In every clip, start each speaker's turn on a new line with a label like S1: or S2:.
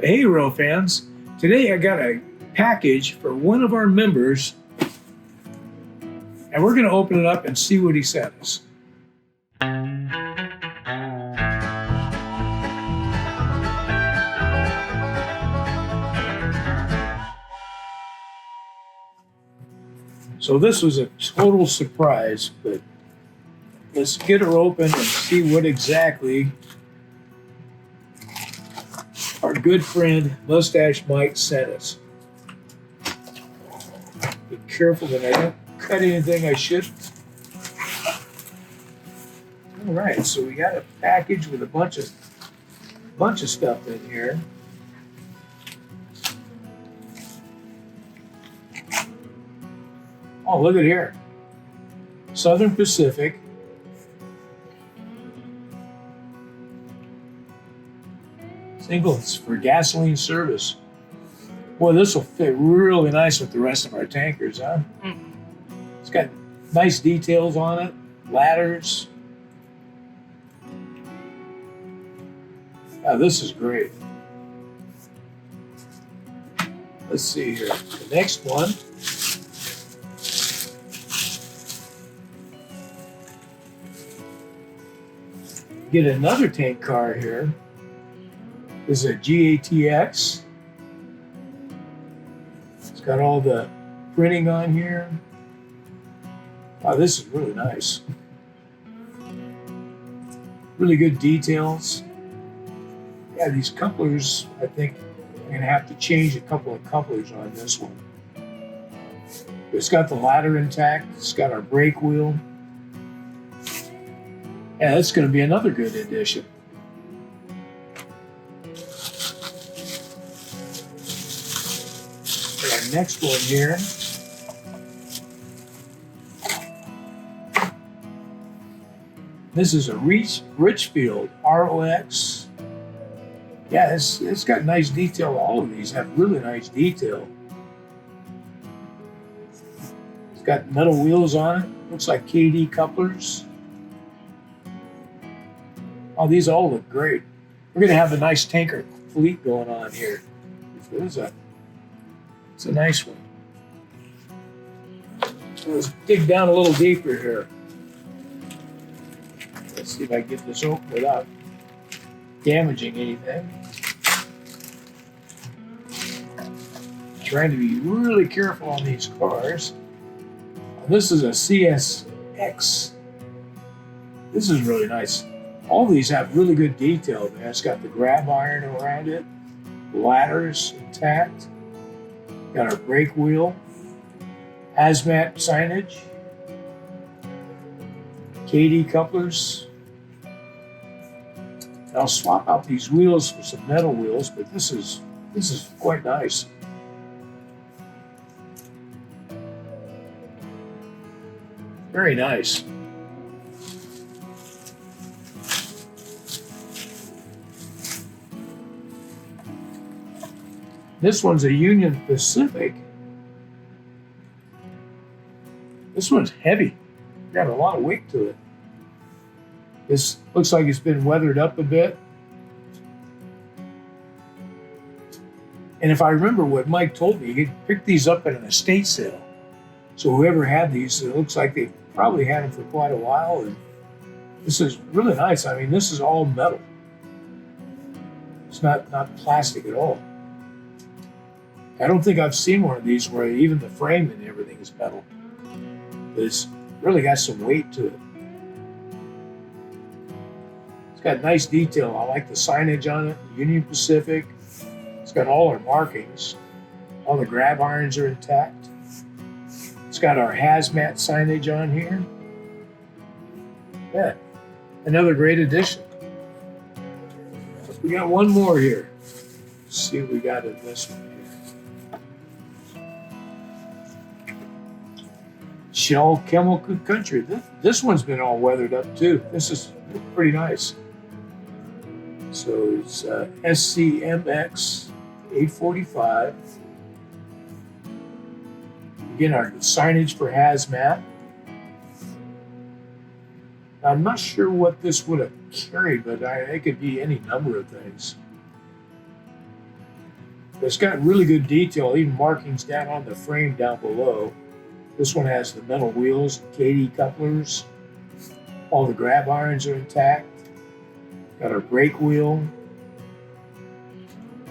S1: Hey, Rail fans. Today I got a package for one of our members, and we're going to open it up and see what he sent us. So this was a total surprise, but let's get her open and see what exactly our good friend Mustache Mike sent us. Be careful that I don't cut anything I shouldn't. All right, so we got a package with a bunch of stuff in here. Oh, look at here. Southern Pacific. Singles for gasoline service. Boy, this will fit really nice with the rest of our tankers, huh? Mm-hmm. It's got nice details on it, ladders. Oh, this is great. Let's see here. The next one. Get another tank car here. This is a GATX. It's got all the printing on here. Wow, this is really nice. Really good details. Yeah, these couplers, I think I'm gonna have to change a couple of couplers on this one. It's got the ladder intact. It's got our brake wheel. Yeah, that's going to be another good addition. Our next one here. This is a Richfield ROX. Yeah, it's got nice detail. All of these have really nice detail. It's got metal wheels on it. Looks like KD couplers. Oh, these all look great. We're going to have a nice tanker fleet going on here. It's a nice one. So let's dig down a little deeper here. Let's see if I can get this open without damaging anything. Trying to be really careful on these cars. This is a CSX. This is really nice. All these have really good detail, man. It's got the grab iron around it, ladders intact, got our brake wheel, hazmat signage, KD couplers. I'll swap out these wheels for some metal wheels, but this is quite nice. Very nice. This one's a Union Pacific. This one's heavy. Got a lot of weight to it. This looks like it's been weathered up a bit. And if I remember what Mike told me, he picked these up at an estate sale. So whoever had these, it looks like they probably had them for quite a while. And this is really nice. I mean, this is all metal. It's not plastic at all. I don't think I've seen one of these where even the frame and everything is metal. But it's really got some weight to it. It's got nice detail. I like the signage on it. Union Pacific. It's got all our markings. All the grab irons are intact. It's got our hazmat signage on here. Yeah, another great addition. We got one more here. Let's see what we got in this one. Shell Chemical Country. This one's been all weathered up too. This is pretty nice. So it's SCMX 845. Again, our signage for hazmat. I'm not sure what this would have carried, but it could be any number of things. It's got really good detail, even markings down on the frame down below. This one has the metal wheels, KD couplers. All the grab irons are intact. Got our brake wheel.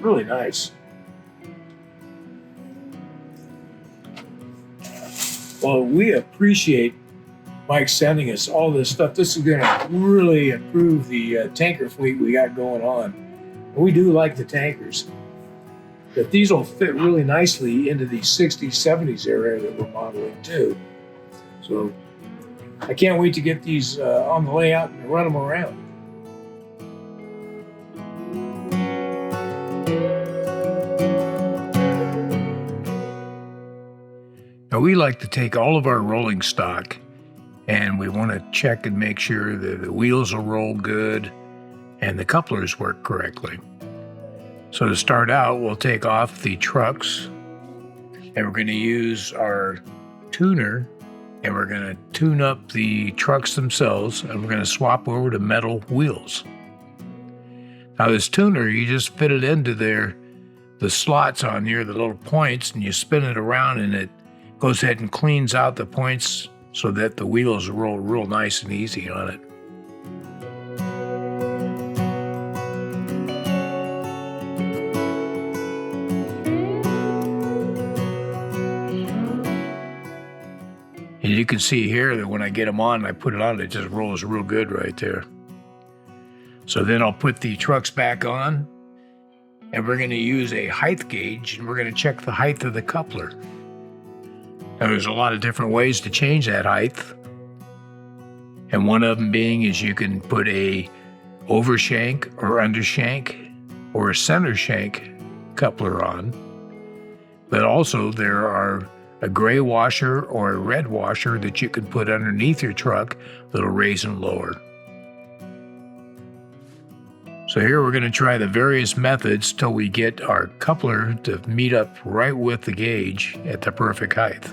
S1: Really nice. Well, we appreciate Mike sending us all this stuff. This is going to really improve the tanker fleet we got going on. And we do like the tankers. But these will fit really nicely into the 60s, 70s area that we're modeling too. So I can't wait to get these on the layout and run them around. Now we like to take all of our rolling stock and we want to check and make sure that the wheels will roll good and the couplers work correctly. So to start out, we'll take off the trucks and we're going to use our tuner and we're going to tune up the trucks themselves and we're going to swap over to metal wheels. Now this tuner, you just fit it into the slots on here, the little points, and you spin it around and it goes ahead and cleans out the points so that the wheels roll real nice and easy on it. And you can see here that when I get them on and I put it on, it just rolls real good right there. So then I'll put the trucks back on and we're going to use a height gauge and we're going to check the height of the coupler. Now there's a lot of different ways to change that height. And one of them being is you can put a overshank or undershank or a center shank coupler on. But also there are a gray washer or a red washer that you can put underneath your truck that'll raise and lower. So here we're going to try the various methods till we get our coupler to meet up right with the gauge at the perfect height.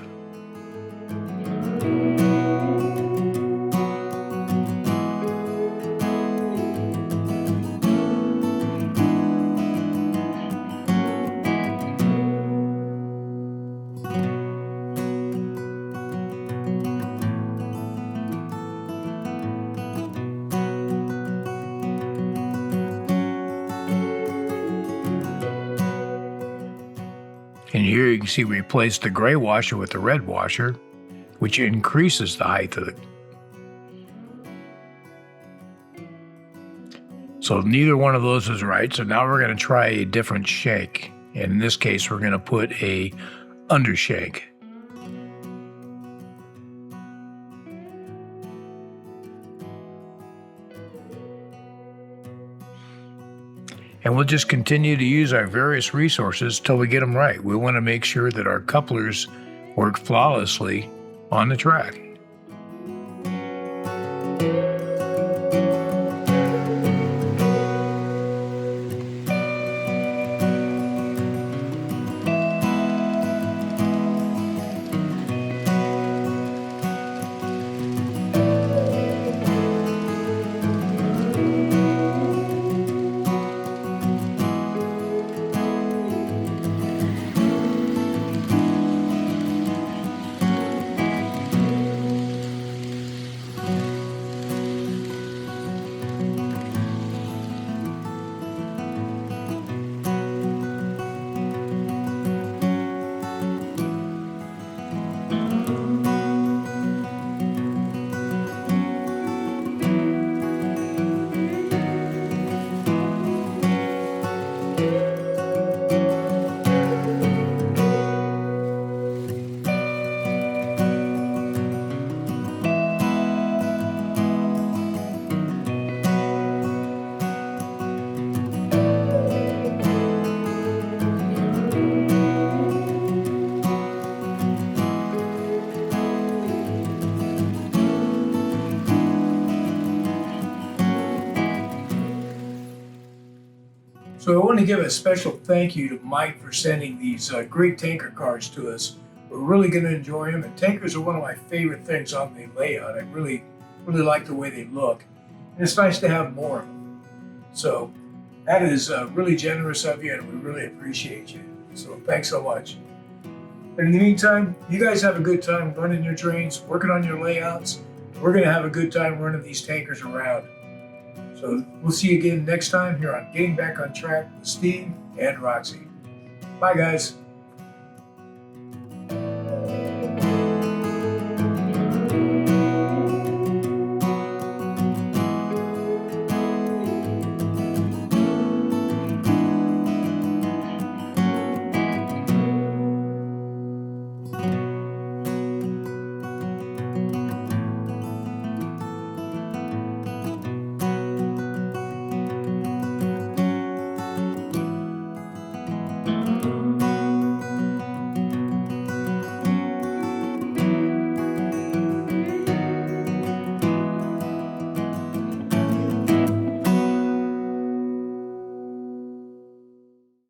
S1: And here you can see we replaced the gray washer with the red washer, which increases the height of it. So neither one of those is right. So now we're going to try a different shank. And in this case, we're going to put a undershank. And we'll just continue to use our various resources till we get them right. We want to make sure that our couplers work flawlessly on the track. So I want to give a special thank you to Mike for sending these great tanker cars to us. We're really going to enjoy them, and tankers are one of my favorite things on the layout. I really like the way they look, and it's nice to have more of them. So That is really generous of you, and we really appreciate you. So thanks so much. And in the meantime, you guys have a good time running your trains, working on your layouts. We're going to have a good time running these tankers around. So we'll see you again next time here on Getting Back on Track with Steve and Roxy. Bye, guys.